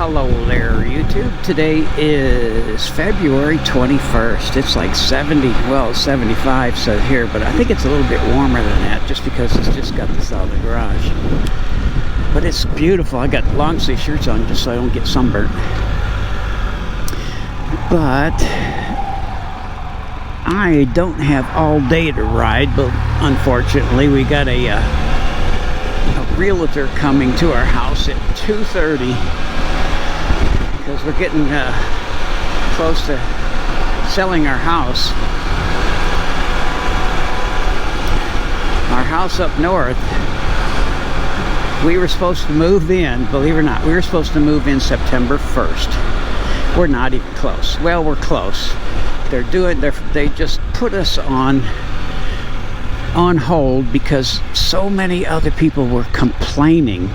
Hello there, YouTube. Today is February 21st. It's like 70, well, 75 says here, but I think it's a little bit warmer than that just because it's just got this out of the garage. But it's beautiful. I got long sleeve shirts on just so I don't get sunburnt. But I don't have all day to ride, but unfortunately we got a realtor coming to our house at 2:30 because we're getting close to selling our house. Our house up north, we were supposed to move in, believe it or not, we were supposed to move in September 1st. We're not even close. Well, we're close. They just put us on hold because so many other people were complaining.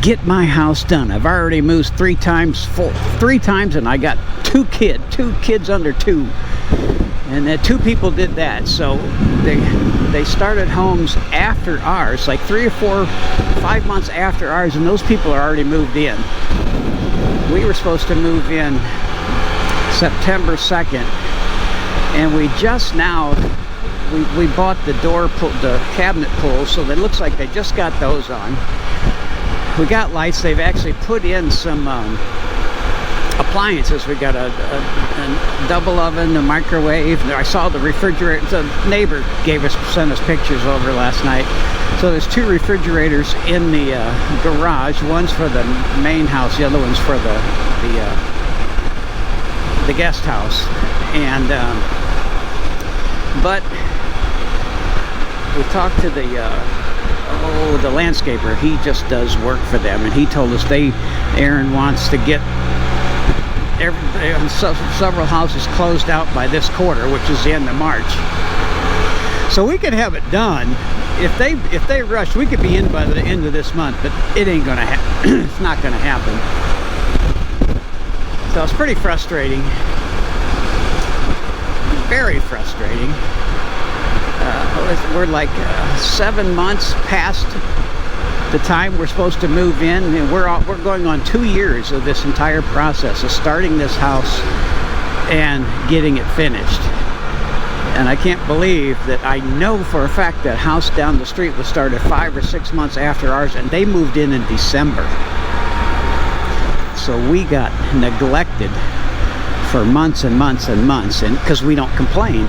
Get my house done. I've already moved three times, and I got two kids under 2, and two people did that. So they started homes after ours, like 3 or 4, 5 months after ours, and those people are already moved in. We were supposed to move in September 2nd, and we just now we bought the cabinet pulls, so it looks like they just got those on. We got lights. They've actually put in some appliances. We got a double oven, a microwave. I saw the refrigerator. The neighbor sent us pictures over last night. So there's 2 refrigerators in the garage. One's for the main house. The other one's for the guest house. And but we talked to the landscaper. He just does work for them, and he told us Aaron wants to get several houses closed out by this quarter, which is the end of March. So we could have it done. If they rush, we could be in by the end of this month, but it ain't gonna happen. It's not gonna happen. So it's pretty frustrating. Very frustrating. We're like 7 months past the time we're supposed to move in, and we're going on 2 years of this entire process of starting this house and getting it finished. And I can't believe that I know for a fact that house down the street was started 5 or 6 months after ours, and they moved in December. So we got neglected for months and months and months, and because we don't complain.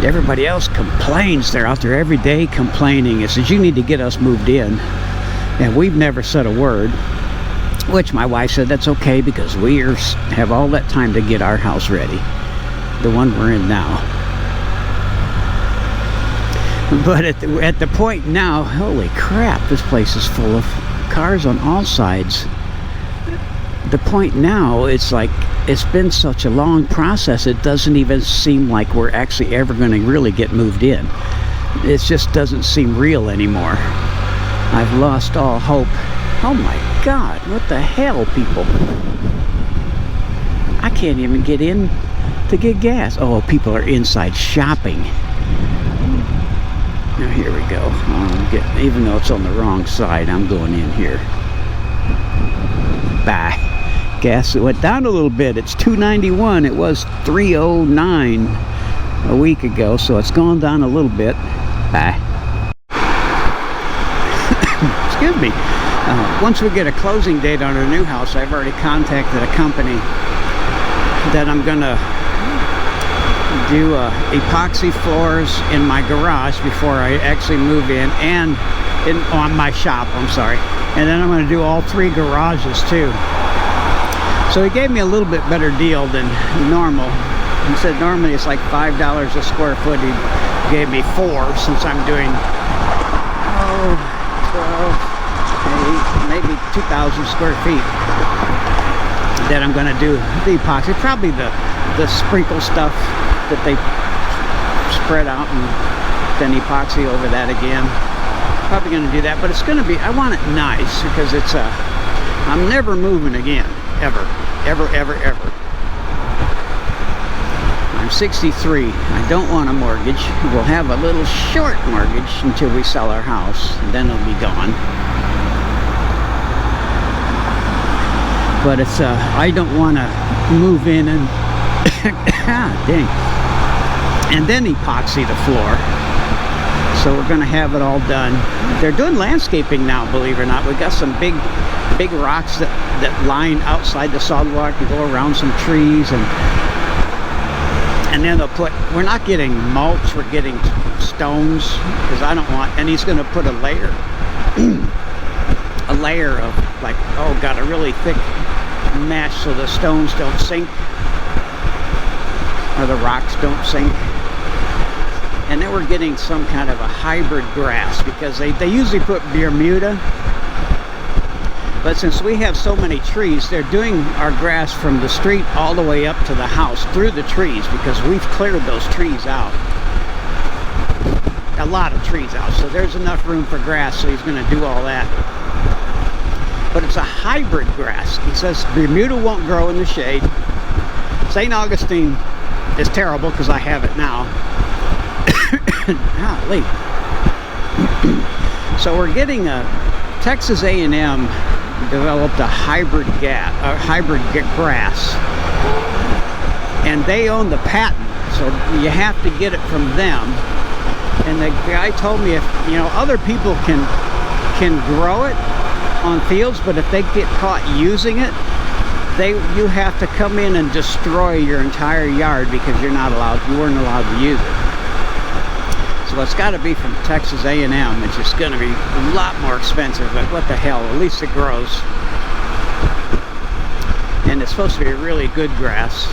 Everybody else complains. They're out there every day complaining. It says, you need to get us moved in. And we've never said a word, which my wife said that's okay because we have all that time to get our house ready, the one we're in now. But at the point now, holy crap, this place is full of cars on all sides. The point now, it's like it's been such a long process, it doesn't even seem like we're actually ever going to really get moved in. It just doesn't seem real anymore. I've lost all hope. Oh my God, what the hell, people? I can't even get in to get gas. Oh, people are inside shopping. Now here we go. Even though it's on the wrong side, I'm going in here. Bye. Gas went down a little bit. It's $2.91. It was $3.09 a week ago, so it's gone down a little bit. Bye. Excuse me. Once we get a closing date on our new house, I've already contacted a company that I'm gonna do epoxy floors in my garage before I actually move in, and on my shop, I'm sorry. And then I'm going to do all 3 garages too. So he gave me a little bit better deal than normal. He said normally it's like $5 a square foot. He gave me 4 since I'm doing 12, 8, maybe 2,000 square feet that I'm going to do the epoxy. Probably the sprinkle stuff that they spread out and then epoxy over that again. Probably going to do that, but it's going to be, I want it nice because it's I'm never moving again, ever. I'm 63. I don't want a mortgage. We'll have a little short mortgage until we sell our house, and then it'll be gone. but it's I don't want to move in and dang, and then epoxy the floor. So we're going to have it all done. They're doing landscaping now, believe it or not. We've got some big rocks that line outside the sidewalk to go around some trees, and then they'll put, we're not getting mulch, we're getting stones, because I don't want, and he's going to put a layer a layer of, like, oh god, a really thick mesh so the stones don't sink or the rocks don't sink. And then we're getting some kind of a hybrid grass, because they usually put Bermuda, but since we have so many trees, they're doing our grass from the street all the way up to the house through the trees, because we've cleared those trees out, a lot of trees out, so there's enough room for grass, so he's going to do all that. But it's a hybrid grass. He says Bermuda won't grow in the shade. St. Augustine is terrible because I have it now. Golly. So we're getting a Texas A&M developed a hybrid grass, and they own the patent, so you have to get it from them. And the guy told me, if you know, other people can grow it on fields, but if they get caught using it, you have to come in and destroy your entire yard, because you weren't allowed to use it. So it's got to be from Texas A&M, which is going to be a lot more expensive, but what the hell, at least it grows. And it's supposed to be a really good grass.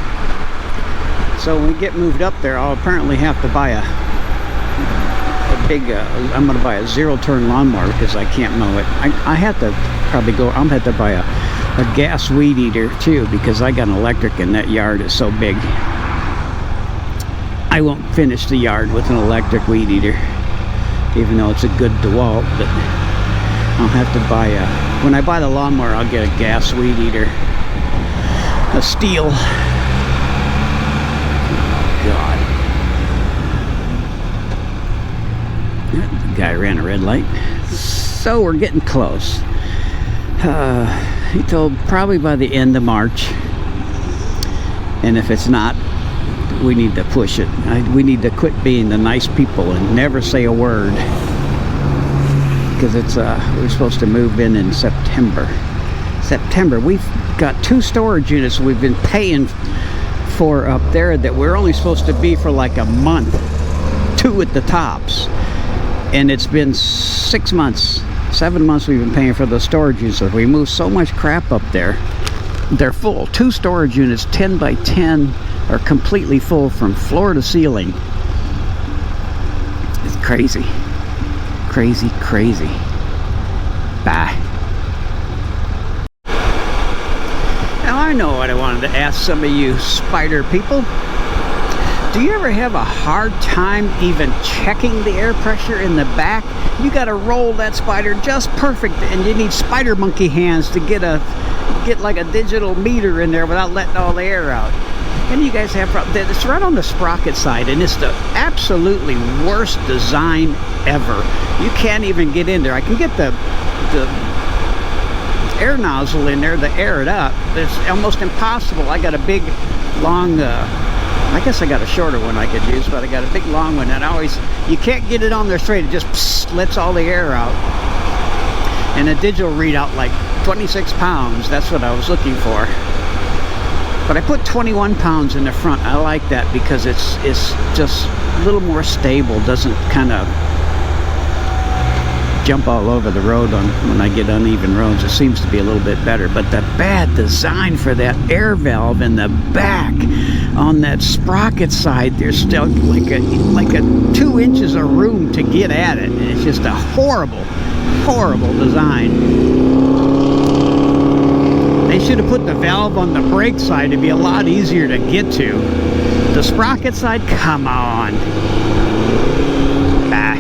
So when we get moved up there, I'll apparently have to buy a big, I'm going to buy a zero-turn lawnmower, because I can't mow it. I have to probably go, I'm going to have to buy a gas weed eater too, because I got an electric and that yard is so big. I won't finish the yard with an electric weed eater, even though it's a good DeWalt, but I'll have to buy when I buy the lawnmower, I'll get a gas weed eater, a steel. God. The guy ran a red light. So we're getting close. He told probably by the end of March, and if it's not, we need to push it. We need to quit being the nice people and never say a word, because it's we're supposed to move in September. We've got 2 storage units we've been paying for up there that we're only supposed to be for like a month, 2 at the tops, and it's been 6 months, 7 months we've been paying for the storage units. We moved so much crap up there. They're full. 2 storage units, 10 by 10, are completely full from floor to ceiling. It's crazy. Crazy, crazy. Bye. Now I know what I wanted to ask some of you Spyder people. Do you ever have a hard time even checking the air pressure in the back? You got to roll that Spyder just perfect, and you need Spyder monkey hands to get like a digital meter in there without letting all the air out. And you guys have problems. It's right on the sprocket side, and it's the absolutely worst design ever. You can't even get in there. I can get the air nozzle in there to air it up. It's almost impossible. I got a big, long, I guess I got a shorter one I could use, but I got a big, long one, and you can't get it on there straight. It just lets all the air out. And a digital readout like 26 pounds. That's what I was looking for. But I put 21 pounds in the front. I like that because it's just a little more stable. Doesn't kind of jump all over the road when I get uneven roads. It seems to be a little bit better. But the bad design for that air valve in the back on that sprocket side, there's still like a 2 inches of room to get at it. And it's just a horrible, horrible design. They should have put the valve on the brake side to be a lot easier to get to. The sprocket side, come on. Bah.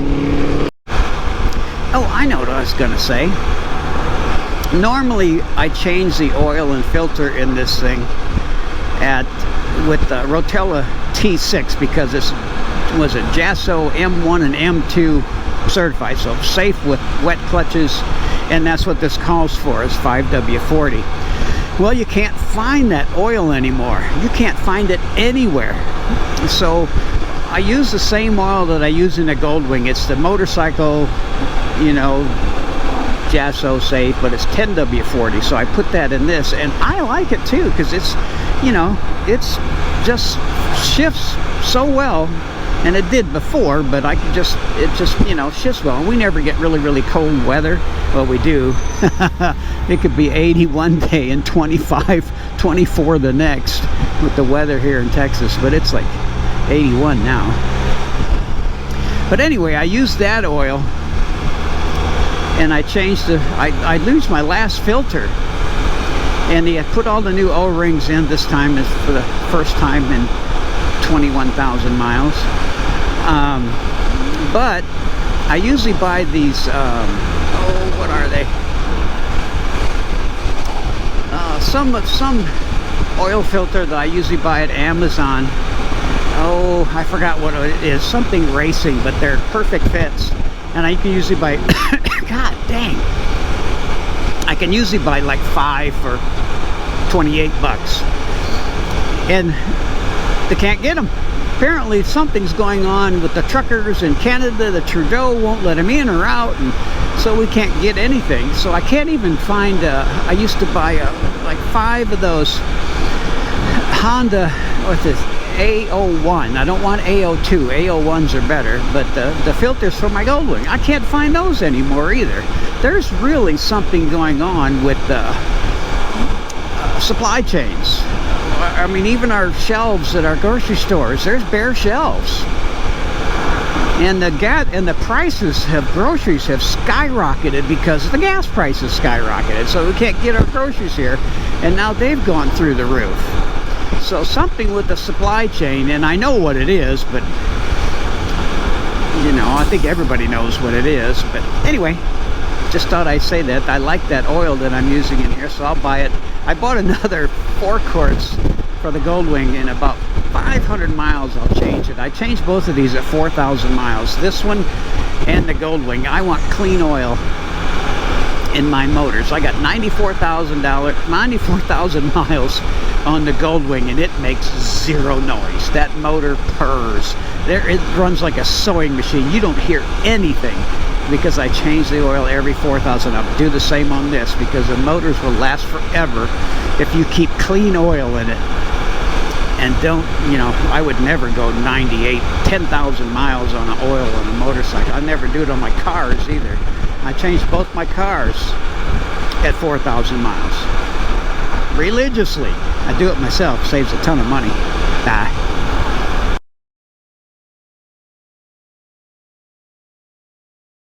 Oh, I know what I was gonna say. Normally, I change the oil and filter in this thing with the Rotella T6, because it's JASO M1 and M2 certified, so safe with wet clutches, and that's what this calls for, is 5W40. Well, you can't find that oil anymore. You can't find it anywhere. So I use the same oil that I use in the Goldwing. It's the motorcycle, you know, Jasso safe, but it's 10W40. So I put that in this, and I like it too, because it's, you know, it's just shifts so well. And it did before, but it just, you know, shifts well. And we never get really cold weather. Well, we do. It could be 80 one day and 25, 24 the next with the weather here in Texas. But it's like 81 now. But anyway, I used that oil. And I changed I used my last filter. And they had put all the new O-rings in this time, is for the first time in 21,000 miles. But I usually buy these, what are they? Some oil filter that I usually buy at Amazon. Oh, I forgot what it is. Something racing, but they're perfect fits. And I can usually buy, God dang. I can usually buy like 5 for 28 bucks. And they can't get them. Apparently something's going on with the truckers in Canada. The Trudeau won't let them in or out, and so we can't get anything. So I can't even find I used to buy like 5 of those Honda, what's this, A01. I don't want A02. A01s are better, but the filters for my Goldwing, I can't find those anymore either. There's really something going on with supply chains. I mean, even our shelves at our grocery stores, there's bare shelves. And the prices of groceries have skyrocketed because the gas prices skyrocketed. So we can't get our groceries here. And now they've gone through the roof. So something with the supply chain, and I know what it is, but you know, I think everybody knows what it is. But anyway, just thought I'd say that. I like that oil that I'm using in here, so I'll buy it. I bought another 4 quarts for the Goldwing. In about 500 miles I'll change it. I changed both of these at 4,000 miles. This one and the Goldwing. I want clean oil in my motors. I got 94,000 miles on the Goldwing, and it makes 0 noise. That motor purrs. It runs like a sewing machine. You don't hear anything because I change the oil every 4,000. I'll do the same on this because the motors will last forever if you keep clean oil in it. And don't, you know, I would never go 10,000 miles on oil on a motorcycle. I never do it on my cars either. I changed both my cars at 4,000 miles religiously. I do it myself. Saves a ton of money. Bye.